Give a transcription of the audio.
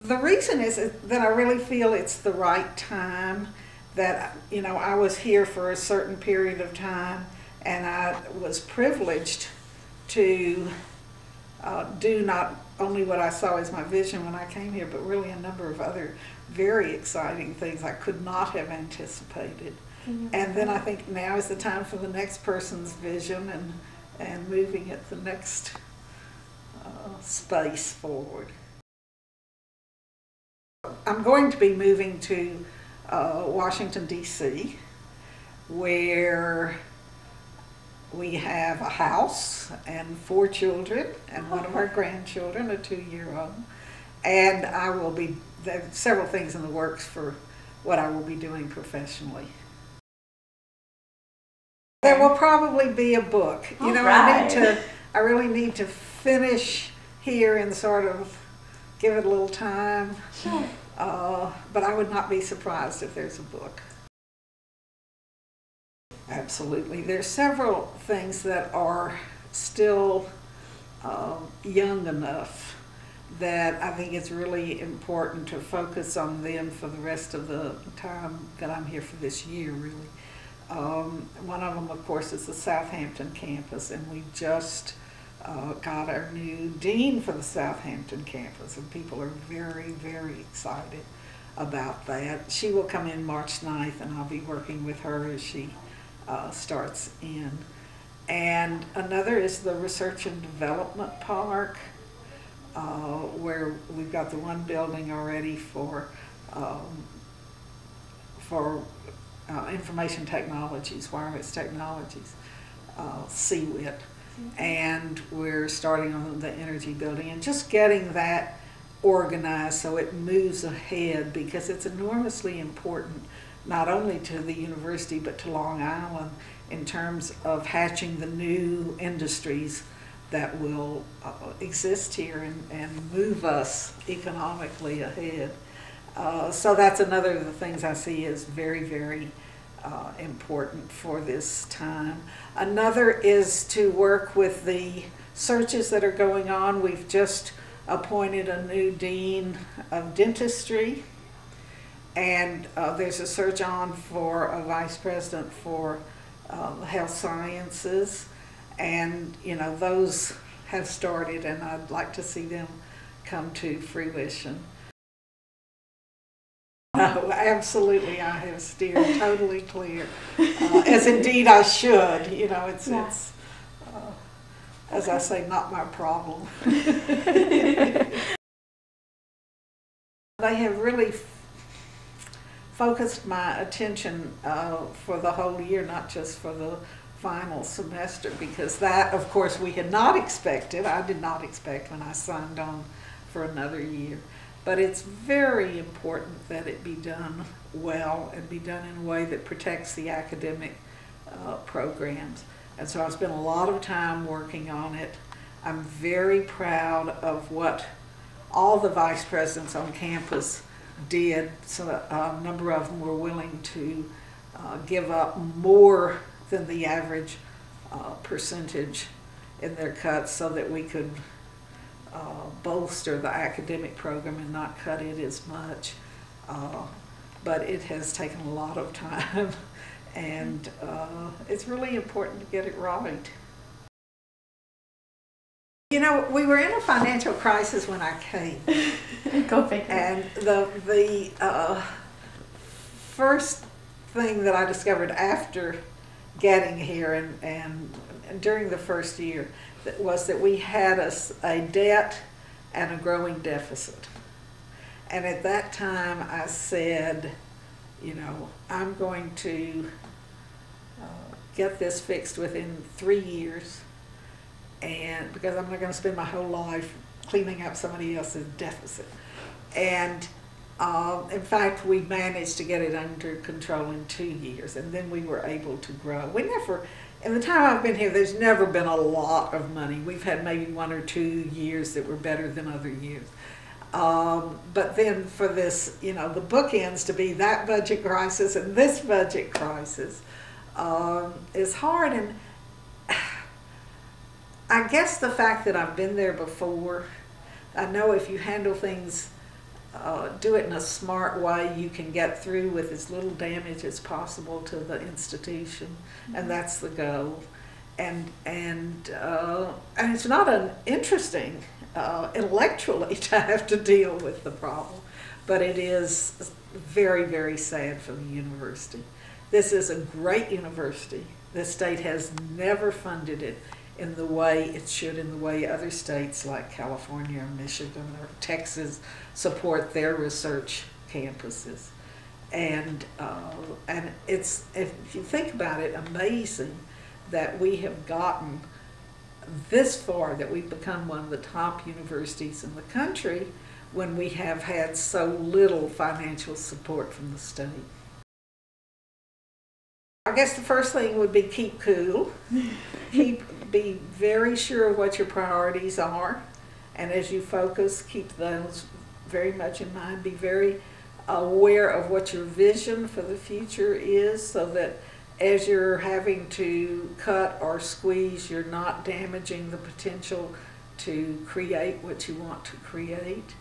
The reason is that I really feel it's the right time, that, you know, I was here for a certain period of time and I was privileged to do not only what I saw as my vision when I came here, but really a number of other very exciting things I could not have anticipated. And then I think now is the time for the next person's vision and moving it the next space forward. I'm going to be moving to Washington, D.C., where we have a house and 4 children and one of our grandchildren, a 2-year-old. And I will be, there are several things in the works for what I will be doing professionally. There will probably be a book. You know, right. I really need to finish here and sort of give it a little time. Sure. But I would not be surprised if there's a book. Absolutely. There's several things that are still young enough that I think it's really important to focus on them for the rest of the time that I'm here for this year, really. One of them, of course, is the Southampton campus, and we just got our new dean for the Southampton campus, and people are very, very excited about that. She will come in March 9th, and I'll be working with her as she starts in. And another is the Research and Development Park, where we've got the one building already for information technologies, wireless technologies, CWIT. And we're starting on the energy building and just getting that organized so it moves ahead, because it's enormously important not only to the university but to Long Island in terms of hatching the new industries that will exist here and move us economically ahead. So that's another of the things I see as very, very important for this time. Another is to work with the searches that are going on. We've just appointed a new dean of dentistry, and there's a search on for a vice president for health sciences, and you know, those have started and I'd like to see them come to fruition. No, absolutely, I have steered totally clear, as indeed I should. You know, it's as I say, not my problem. They have really focused my attention for the whole year, not just for the final semester, because that, of course, we had not expected. I did not expect when I signed on for another year. But it's very important that it be done well and be done in a way that protects the academic programs. And so I've spent a lot of time working on it. I'm very proud of what all the vice presidents on campus did. So a number of them were willing to give up more than the average percentage in their cuts so that we could bolster the academic program and not cut it as much. But it has taken a lot of time, and it's really important to get it right. You know, we were in a financial crisis when I came. Go figure. And the first thing that I discovered after getting here and during the first year was that we had a debt and a growing deficit. And at that time I said, you know, I'm going to get this fixed within 3 years, and because I'm not going to spend my whole life cleaning up somebody else's deficit. And in fact, we managed to get it under control in 2 years, and then we were able to grow. We never, in the time I've been here, there's never been a lot of money. We've had maybe 1 or 2 years that were better than other years. But then for this, you know, the bookends to be that budget crisis and this budget crisis is hard. And I guess the fact that I've been there before, I know if you handle things do it in a smart way, you can get through with as little damage as possible to the institution, and that's the goal. And it's not uninteresting intellectually to have to deal with the problem, but it is very, very sad for the university. This is a great university. The state has never funded it in the way it should, in the way other states like California or Michigan or Texas support their research campuses. And it's, if you think about it, amazing that we have gotten this far, that we've become one of the top universities in the country when we have had so little financial support from the state. I guess the first thing would be keep cool. Be very sure of what your priorities are, and as you focus, keep those very much in mind. Be very aware of what your vision for the future is, so that as you're having to cut or squeeze, you're not damaging the potential to create what you want to create.